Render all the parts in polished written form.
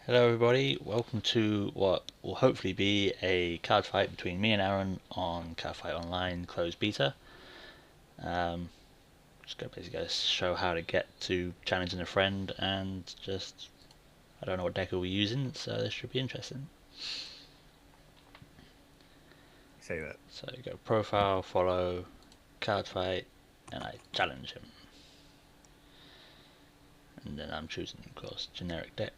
Hello everybody, welcome to what will hopefully be a card fight between me and Aaron on Cardfight Online closed beta. Just basically gonna show how to get to challenging a friend and just I don't know what deck we're using, so this should be interesting. Say that. So you go profile, follow, Cardfight, and I challenge him. And then I'm choosing of course generic deck.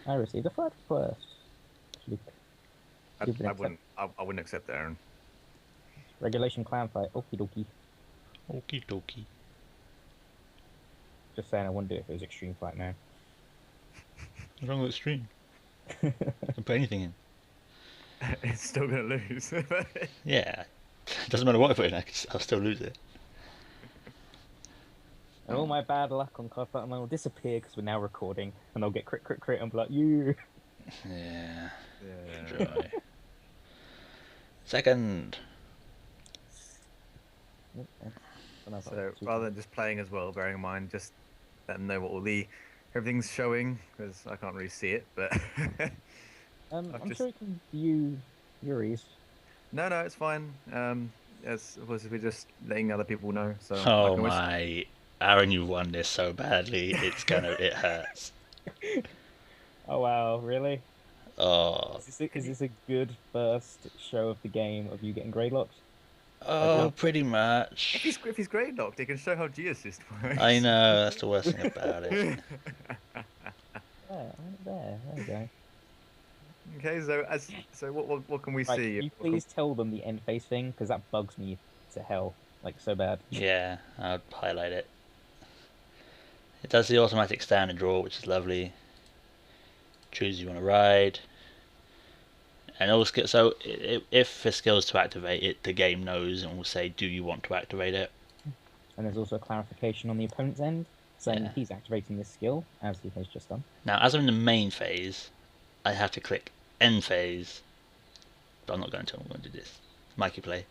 I received a flight request. I wouldn't accept that, Aaron. Regulation clan fight. Okie dokie. Okie dokie. Just saying, I wouldn't do it if it was extreme fight now. What's wrong with extreme? I can put anything in. It's still gonna lose. Yeah, doesn't matter what I put in, I'll still lose it. And all my bad luck on Cardfight Online will disappear because we're now recording, and I'll get crit, crit, crit, and be like, you. Yeah. Yeah. Enjoy. Second. So rather than just playing as well, bearing in mind, just let them know what everything's showing because I can't really see it. But I'm sure you can view Yuri's. no, it's fine. As of course, we're just letting other people know. So Oh my, Aaron, you've won this so badly. It hurts. Oh wow, really? Oh. Is this a good first show of the game of you getting greylocked? Oh, pretty much. If he's grade locked, he can show how G-assist works. I know, that's the worst thing about it. There you go. Okay, so what can we Right, see? can you please tell them the end phase thing because that bugs me to hell, like so bad. Yeah, I'll highlight it. It does the automatic stand and draw, which is lovely. Choose you want to ride. And all skill. So if a skill is to activate it, the game knows and will say, "Do you want to activate it?" And there's also a clarification on the opponent's end saying he's activating this skill as he has just done. Now, as I'm in the main phase, I have to click end phase. But I'm not going to. I'm going to do this. Mikey play.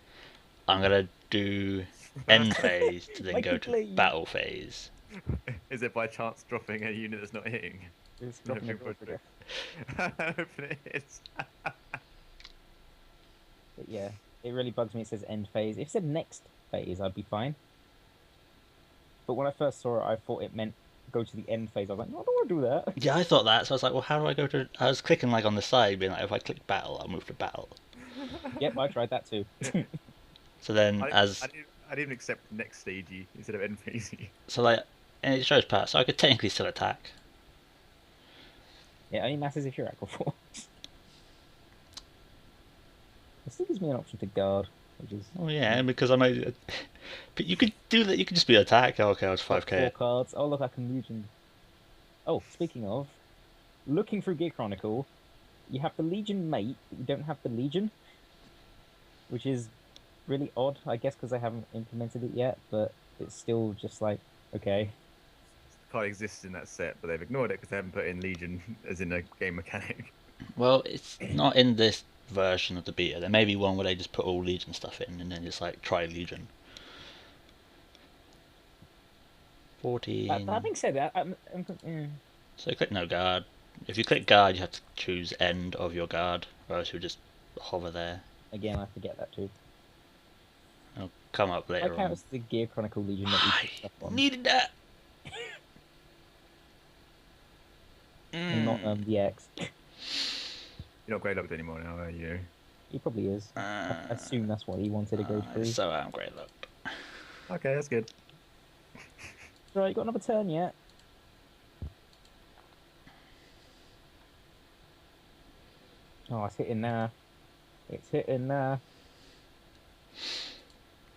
I'm going to do end phase to then go to battle phase. Is it by chance dropping a unit that's not hitting? It's dropping Hopefully it is. But yeah, it really bugs me. It says end phase. If it said next phase, I'd be fine. But when I first saw it, I thought it meant go to the end phase. I was like, no, I don't want to do that. Yeah, I thought that. So I was like, well, how do I go to... I was clicking like on the side, being like, if I click battle, I'll move to battle. Yep, I tried that too. So then I didn't even accept next stagey instead of end phasey. So like, and it shows pass, so I could technically still attack. Yeah, only matters if you're at force. It still gives me an option to guard, which is... Oh yeah, because I made... But you could do that, you could just be attack. Oh, okay, I was 5k. 4 cards. Oh look, I can Legion. Oh, speaking of, looking through Gear Chronicle, you have the Legion mate, but you don't have the Legion. Which is really odd, I guess, because they haven't implemented it yet, but it's still just like, okay. The card exists in that set, but they've ignored it because they haven't put in Legion as in a game mechanic. Well, it's not in this version of the beta. There may be one where they just put all Legion stuff in and then just like try Legion. 14. That being said, So click no guard. If you click guard, you have to choose end of your guard, or else you'll just hover there. Again, I forget that too. It'll come up later on. It's the Gear Chronicle Legion that you put stuff on. Needed that. And not the X. You're not grade locked anymore now, are you? He probably is. I assume that's what he wanted to go through. So I'm great looked. Okay, that's good. Right, you got another turn yet? Oh, it's hitting now. It's hitting now.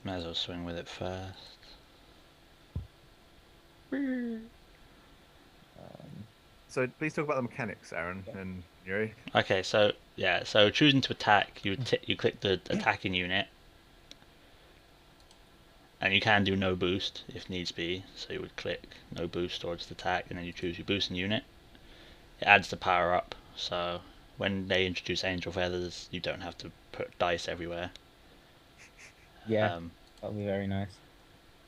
Might as well swing with it first. So please talk about the mechanics, Aaron and Yuri. Okay, so yeah, so choosing to attack, you click the attacking unit, and you can do no boost if needs be. So you would click no boost or just attack, and then you choose your boosting unit. It adds the power up, so when they introduce angel feathers, you don't have to put dice everywhere. Yeah, that'll be very nice.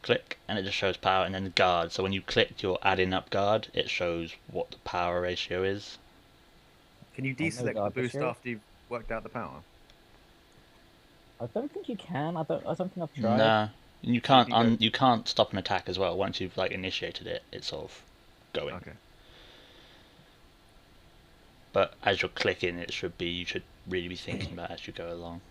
click, and it just shows power, and then guard. So when you click your adding up guard, it shows what the power ratio is. Can you no deselect the guard boost ratio? after you've worked out the power? I don't think you can. I don't think I've tried. Nah, you So if can't you go- you can't stop an attack as well. Once you've like initiated it, it's sort of going. Okay. But as you're clicking, you should really be thinking about as you go along.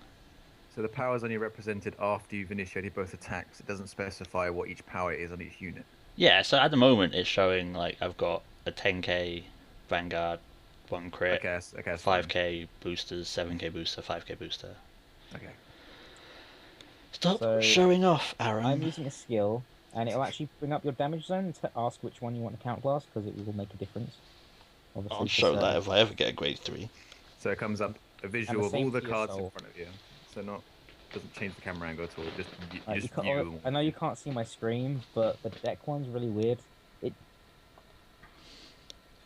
So the power is only represented after you've initiated both attacks. It doesn't specify what each power is on each unit. Yeah, so at the moment it's showing like I've got a 10k Vanguard, 1 crit, Okay, that's fine. 5k boosters, 7k booster, 5k booster. Okay. Stop So, showing off, Aaron. I'm using a skill, and it'll actually bring up your damage zone to ask which one you want to counterblast, because it will make a difference. Obviously, I'll 'cause, show that if I ever get a grade 3. So it comes up a visual the of same all the for your cards in soul. front of you. So doesn't change the camera angle at all. Just you you just can't- view. I know you can't see my screen, but the deck one's really weird.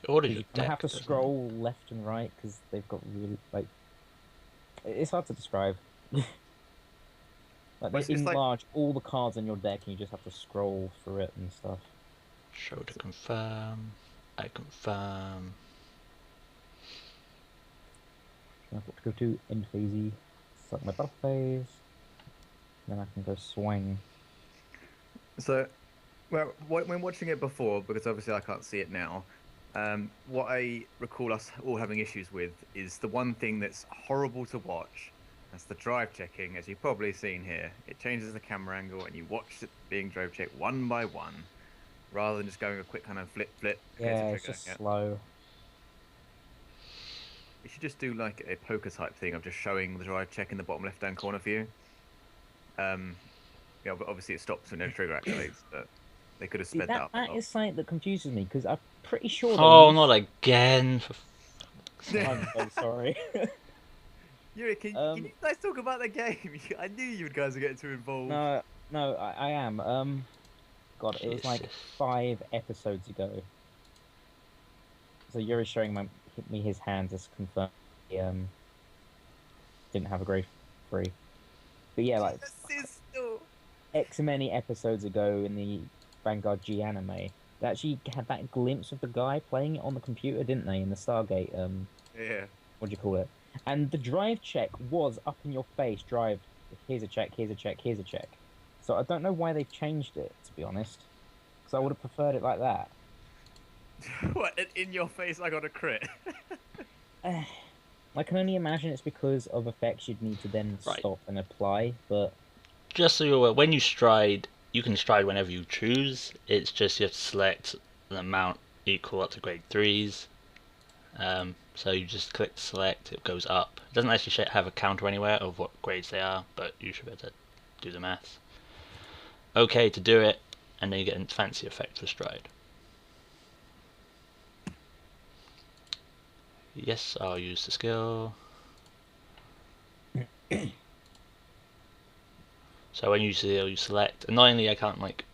Order You your kind of have deck. to scroll left and right because they've got really like. It's hard to describe. Like Well, they it's like- enlarge all the cards in your deck, and you just have to scroll through it and stuff. Show to confirm. I confirm. I've got to go to end phasey, select my battle phase, then I can go swing. So, well, when watching it before, because obviously I can't see it now, what I recall us all having issues with is the one thing that's horrible to watch. That's the drive checking, as you've probably seen here. It changes the camera angle, and you watch it being drive checked one by one, rather than just going a quick kind of flip. Yeah, it's just slow. You should just do like a poker type thing of just showing the drive check in the bottom left hand corner for you. Yeah, but obviously it stops when no trigger activates, but they could have See, sped that up. that is something that confuses me because I'm pretty sure. Oh, not again. I'm so sorry. Yuri, can you guys talk about the game? I knew you guys were getting too involved. No, I am. God, it was like Jesus. 5 episodes ago. So Yuri's showing me his hands as confirmed he didn't have a grade 3. But yeah, like X many episodes ago in the Vanguard G anime, they actually had that glimpse of the guy playing it on the computer, didn't they? In the Stargate, Yeah. what do you call it? And the drive check was up in your face. Drive. Here's a check. Here's a check. Here's a check. So I don't know why they've changed it, to be honest. Because I would have preferred it like that. What? In your face, I got a crit. I can only imagine it's because of effects you'd need to then Right. stop and apply. But Just so you're aware, when you stride, you can stride whenever you choose. It's just you have to select an amount equal up to grade 3s. So you just click select, it goes up. It doesn't actually have a counter anywhere of what grades they are, but you should be able to do the maths. Okay to do it, and then you get a fancy effect for stride. Yes, I'll use the skill. So when you select, annoyingly I can't like,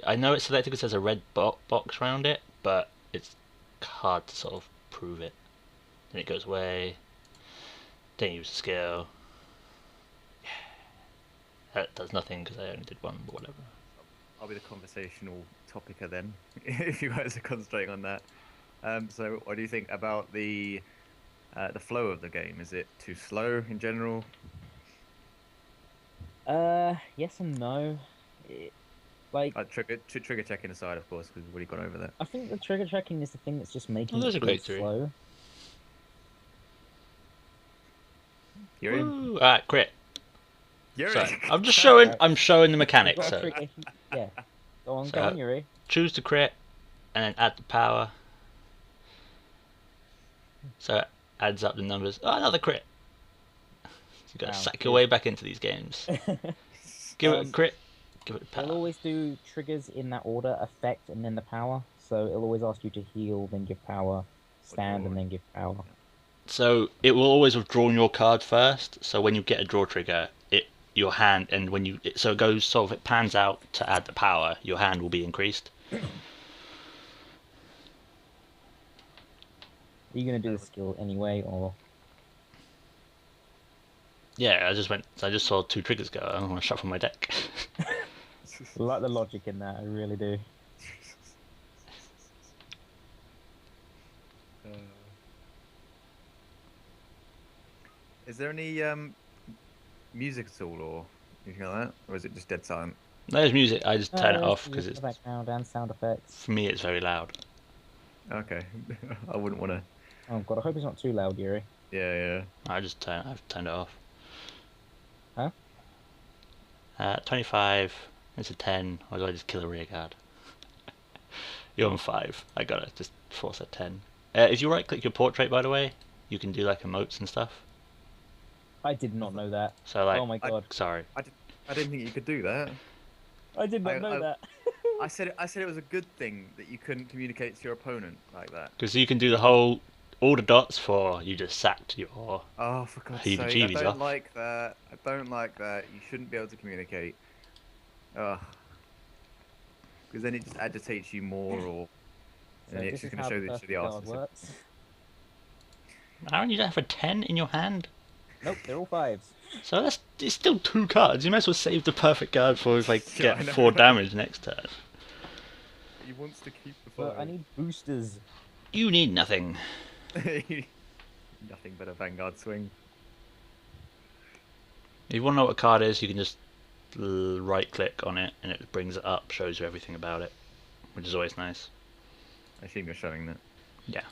I know it's selected because there's a red box around it, but it's hard to sort of prove it. Then it goes away, then you use the skill. That does nothing because I only did one, but whatever. I'll be the conversational topicer then, if you guys are concentrating on that. So what do you think about the flow of the game? Is it too slow in general? Yes and no. Trigger checking aside, of course, because we've already gone over that. I think the trigger checking is the thing that's just making there's it a feel grade 3. slow. You're in. Woo! Alright, crit. You're So in. I'm just showing. I'm showing the You've mechanics. got a So trigger- yeah. Go on, So- Yuri. choose the crit, and then add the power. So it adds up the numbers. Oh, another crit. You got to Wow, sack good. your way back into these games. Give it a crit. Give it a It'll power. always do triggers in that order: effect and then the power. So it'll always ask you to heal, then give power, stand, and then give power. So it will always have drawn your card first. So when you get a draw trigger, your hand, and when you so it goes sort of, it pans out to add the power. Your hand will be increased. Are you gonna do the skill anyway, or Yeah, I just saw 2 triggers go. I want to shuffle my deck. I like the logic in that, I really do. Uh, is there any music at all or anything like that, or is it just dead silent? There's music. I just turn it There's off because music in the it's background and sound effects. for me it's very loud. Okay, I wouldn't want to. Oh god, I hope it's not too loud, Yuri. Yeah, I've turned it off. Huh? 25. It's a 10. Or do I just kill a rear guard? You're on 5. I gotta just force a 10. If you right click your portrait, by the way, you can do like emotes and stuff. I did not know that. So like, Oh my god. sorry. I didn't think you could do that. I did not know that. I said it was a good thing that you couldn't communicate to your opponent like that. Because you can do the whole, all the dots for you just sacked your Oh, for God's sake! I heebie-jeebies don't off. like that. I don't like that. You shouldn't be able to communicate. Ugh. Because then it just agitates you more, or So and this it's is just going how to show the the perfect guard arse. works. Aaron, you don't have a 10 in your hand? Nope, they're all 5s. So it's still 2 cards. You might as well save the perfect card for if I Yeah, I get know, 4 right? damage next turn. He wants to keep the But fire. I need boosters. You need nothing. Nothing but a Vanguard swing. If you want to know what a card is, you can just right click on it and it brings it up, shows you everything about it, which is always nice. I assume you're showing that. Yeah.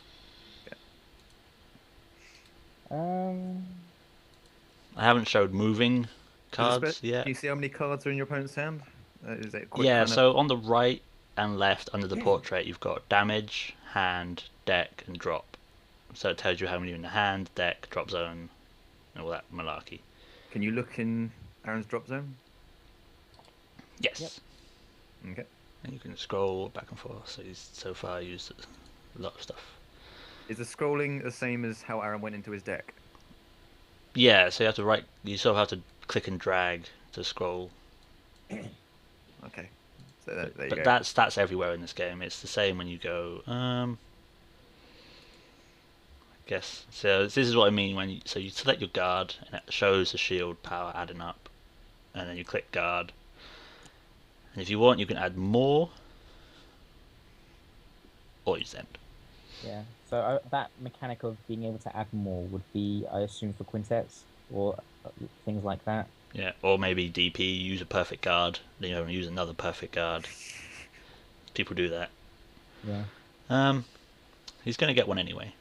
I haven't showed moving cards yet. Can you see how many cards are in your opponent's hand? Is it quick Yeah, kind of- so on the right and left under the portrait, you've got damage, hand, deck, and drop. So it tells you how many are in the hand, deck, drop zone, and all that malarkey. Can you look in Aaron's drop zone? Yes. Yep. Okay. And you can scroll back and forth. So he's so far used a lot of stuff. Is the scrolling the same as how Aaron went into his deck? Yeah, so you sort of have to click and drag to scroll. Okay. So there you But go. that's everywhere in this game. It's the same when you go. I guess so. This is what I mean when you select your guard and it shows the shield power adding up, and then you click guard. And if you want, you can add more, or use end. Yeah. So that mechanic of being able to add more would be, I assume, for quintets or things like that. Yeah, or maybe DP, use a perfect guard, then you use another perfect guard. People do that. Yeah. He's gonna get one anyway.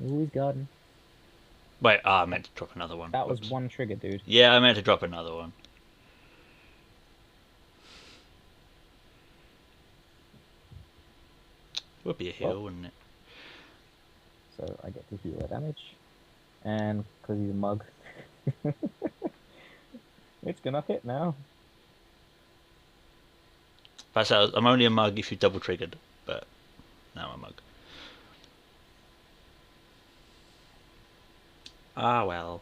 Ooh, he's guarding. Wait, I meant to drop another one. That was Whoops. one trigger, dude. Yeah, I meant to drop another one. Would be a heal, wouldn't it? So I get to heal that damage. And because he's a mug, it's gonna hit now. But I said I'm only a mug if you double triggered, but now I'm a mug. Ah well.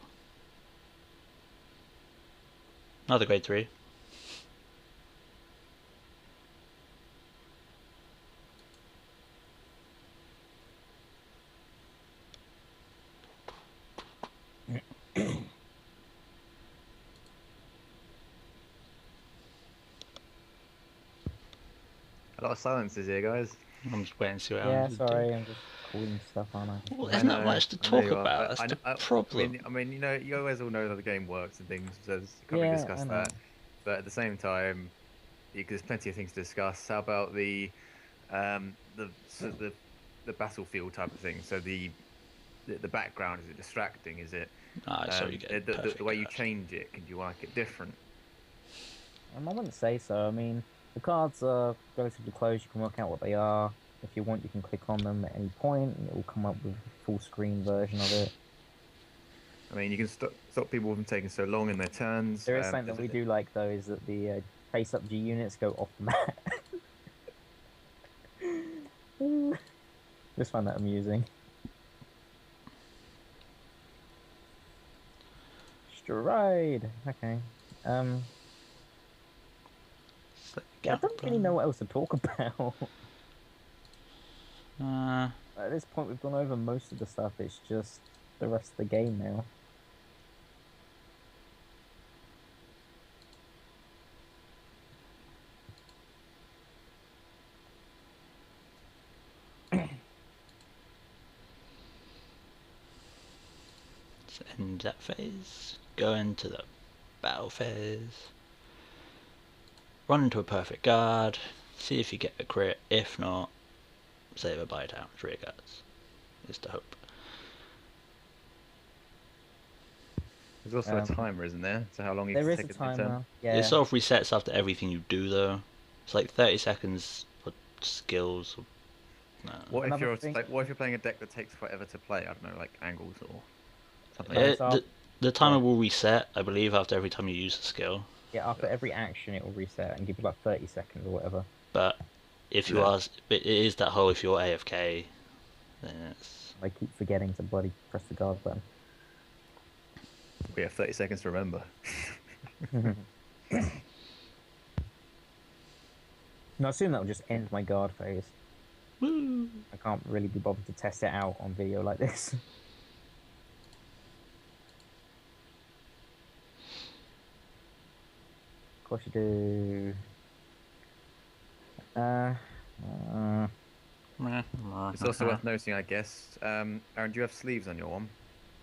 Another grade 3. A lot of silences here, guys. I'm just waiting to see what Yeah, happens. sorry, I'm just calling stuff, aren't I? Well, I there's not know, much to I know talk you are, about. but That's the I problem. mean, you know, you guys all know how the game works and things, so you can't really Yeah, discuss I know. that. But at the same time, there's plenty of things to discuss. How about the battlefield type of thing? So the background, is it distracting? Is it So you get the way you guard. change it? Can you like it different? I wouldn't say so. I mean, the cards are relatively close. You can work out what they are. If you want, you can click on them at any point, and it will come up with a full screen version of it. I mean, you can stop people from taking so long in their turns. There is something that we do like, though, is that the face-up G units go off the mat. Just find that amusing. Stride. Okay. Yeah, I don't really know what else to talk about. At this point, we've gone over most of the stuff. It's just the rest of the game now. Let's end that phase. Go into the battle phase. Run into a perfect guard. See if you get a crit. If not, save a bite down. Rear guards. Is the hope. There's also a timer, isn't there? So how long you There can is a take a turn? timer. Yeah. It sort of resets after everything you do, though. It's like 30 seconds for skills. No. What if Another you're thing- what if you're playing a deck that takes forever to play? I don't know, like angles or something. Yeah, Like it's up. The timer Yeah. will reset, I believe, after every time you use a skill. Yeah, after every action, it will reset and give you like 30 seconds or whatever. But if you Yeah. are, it is that whole if you're AFK, then it's I keep forgetting to bloody press the guard button. We have 30 seconds to remember. No, I assume that will just end my guard phase. woo. I can't really be bothered to test it out on video like this. Of course you do. It's also worth noting, I guess. Aaron, do you have sleeves on your one?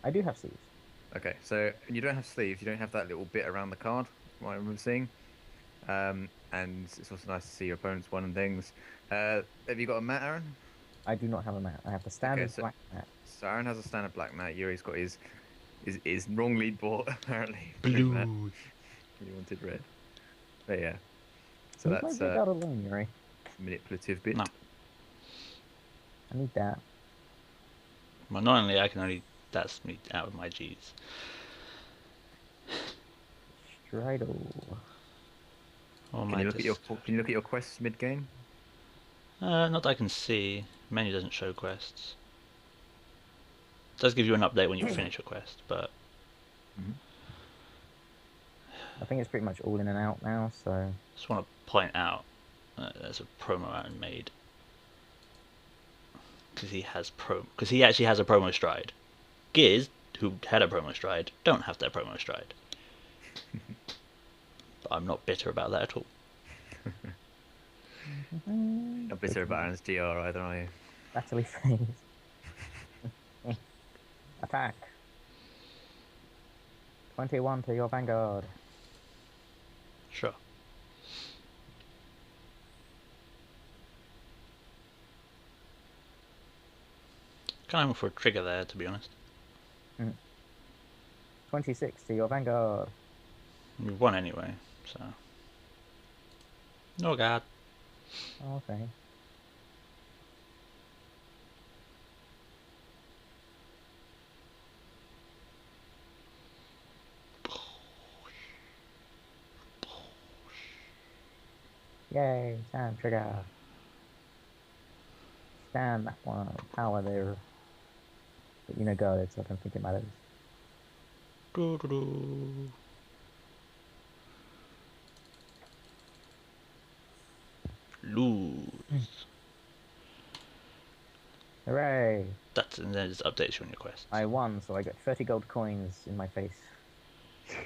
I do have sleeves. Okay, so when you don't have sleeves, you don't have that little bit around the card, from what I remember seeing. And it's also nice to see your opponent's one and things. Have you got a mat, Aaron? I do not have a mat. I have the standard so- black mat. So Aaron has a standard black mat. Yuri's got his wrongly bought, apparently. Blue. mat. He wanted red. But yeah. So Leave my that's big guard alone, Yuri. manipulative bit. No. I need that. Well, not only I can only that's me out of my G's. Strido. Or Can my you look at your quests mid game? not that I can see. Menu doesn't show quests. It does give you an update when you finish a quest, but I think it's pretty much all in and out now, so... just want to point out there's a promo Aaron made because he actually has a promo stride. Gears, who had a promo stride, don't have their promo stride. But I'm not bitter about that at all. Not bitter about Aaron's GR either, are you? Battley phase. Attack. 21 to your vanguard. Sure. Kind of for a trigger there, to be honest. 26 to your vanguard. We won anyway, so. Oh god. Okay. Yay, stand trigger. Stand that one, power there. But you know guarded, so I don't think it matters. Doo -doo -doo. Lose. Hooray! And then it just updates you on your quest. I won, so I got 30 gold coins in my face.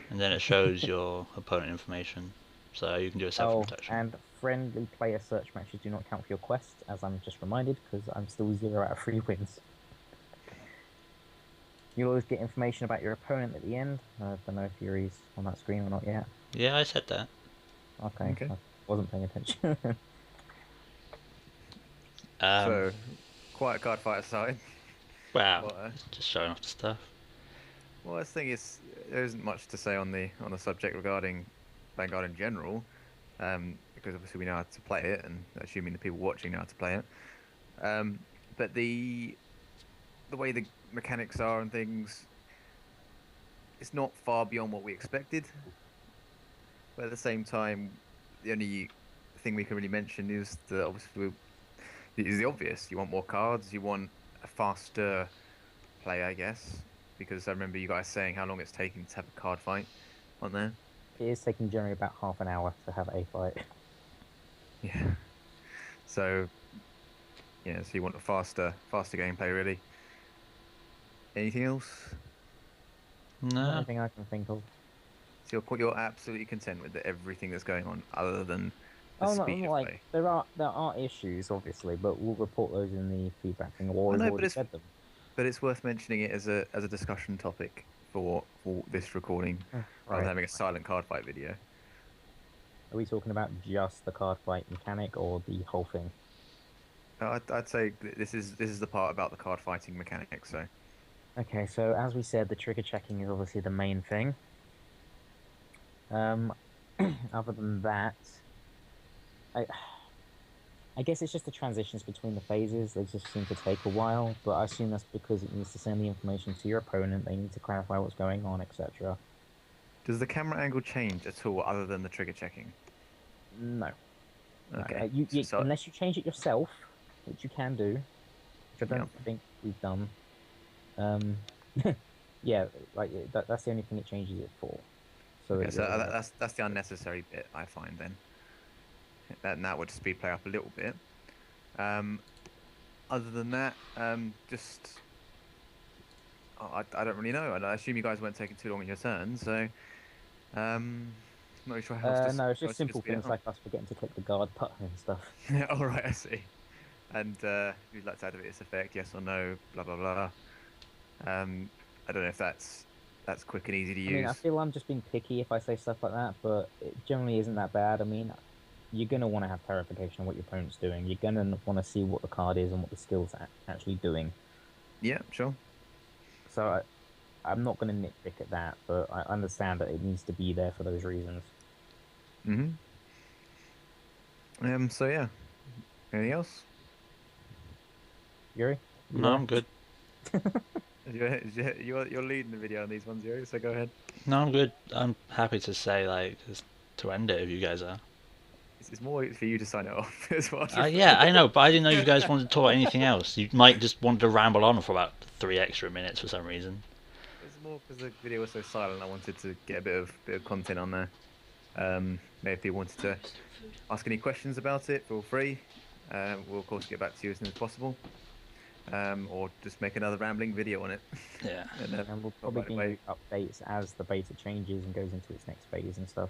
And then it shows your opponent information. So you can do a Oh, self-protection. and friendly player search matches do not count for your quest, as I'm just reminded, because I'm still 0 out of 3 wins. You'll always get information about your opponent at the end. I don't know if Yuri's on that screen or not yet. Yeah, I said that. Okay. I wasn't paying attention. So, quiet card fight aside. Wow. Well, Just showing off the stuff. Well, the thing is, there isn't much to say on the subject regarding Vanguard in general, because obviously we know how to play it, and assuming the people watching know how to play it. But the way the mechanics are and things, it's not far beyond what we expected. But at the same time, the only thing we can really mention is that obviously is the obvious. You want more cards. You want a faster play, I guess. Because I remember you guys saying how long it's taking to have a card fight on there. It is taking generally about half an hour to have a fight. Yeah. So Yeah, so you want a faster gameplay, really. Anything else? Not No. anything I can think of. So you're absolutely content with everything that's going on, other than the Oh, not speed of like play. there are issues, obviously, but we'll report those in the feedback thing, or I we've know, already said them. but it's worth mentioning it as a discussion topic for this recording, rather than Right. having a silent card fight video. Are we talking about just the card fight mechanic or the whole thing? I'd say this is the part about the card fighting mechanic. So Okay, so as we said, the trigger checking is obviously the main thing. Um, other than that, I I guess it's just the transitions between the phases. They just seem to take a while, but I assume that's because it needs to send the information to your opponent. They need to clarify what's going on, etc. does the camera angle change at all, other than the trigger checking? No, no. Okay, Unless you change it yourself, which you can do, which I yeah. don't think we've done. Um, yeah, like that's the only thing it changes it for. So Okay, that so you're aware. that's the unnecessary bit, I find. Then that would speed play up a little bit. Um, Other than that, just I don't really know. I assume you guys weren't taking too long in your turn, so not really sure how else No, it's how just else to simple speed it things up. like us forgetting to click the guard button and stuff. Yeah, all right, I see. And if you'd like to add this effect, yes or no, blah blah blah. I don't know if that's quick and easy to I mean, I use. feel I'm just being picky if I say stuff like that, but it generally isn't that bad. I mean, you're gonna want to have clarification on what your opponent's doing. You're gonna want to see what the card is and what the skill's actually doing. Yeah, sure. So I'm not gonna nitpick at that, but I understand that it needs to be there for those reasons. Mhm. So yeah. Anything else? Yuri, you No, there? I'm good. You're leading the video on these ones, Yuri. So go ahead. No, I'm good. I'm happy to say, like, just to end it if you guys are. It's more for you to sign it off as well. Yeah, I know, but I didn't know you guys wanted to talk anything else. You might just want to ramble on for about 3 extra minutes for some reason. It's more because the video was so silent. I wanted to get a bit of content on there. Maybe if you wanted to ask any questions about it, feel free. We'll of course get back to you as soon as possible. Or just make another rambling video on it. Yeah. and, And we'll not probably right give away. you updates as the beta changes and goes into its next phase and stuff.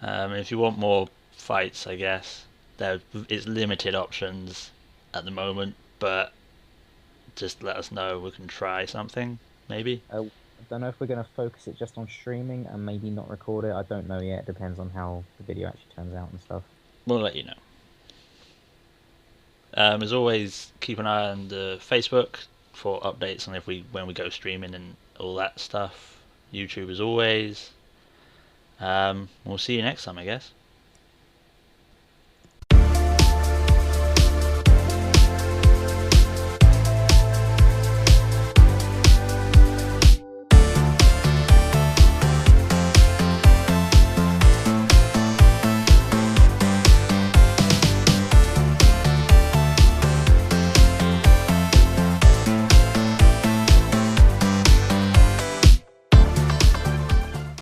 If you want more fights, I guess it's limited options at the moment, but just let us know. We can try something, maybe. I don't know if we're going to focus it just on streaming and maybe not record it. I don't know yet. It depends on how the video actually turns out and stuff. We'll let you know. As always, keep an eye on the Facebook for updates on when we go streaming and all that stuff. YouTube as always. We'll see you next time, I guess.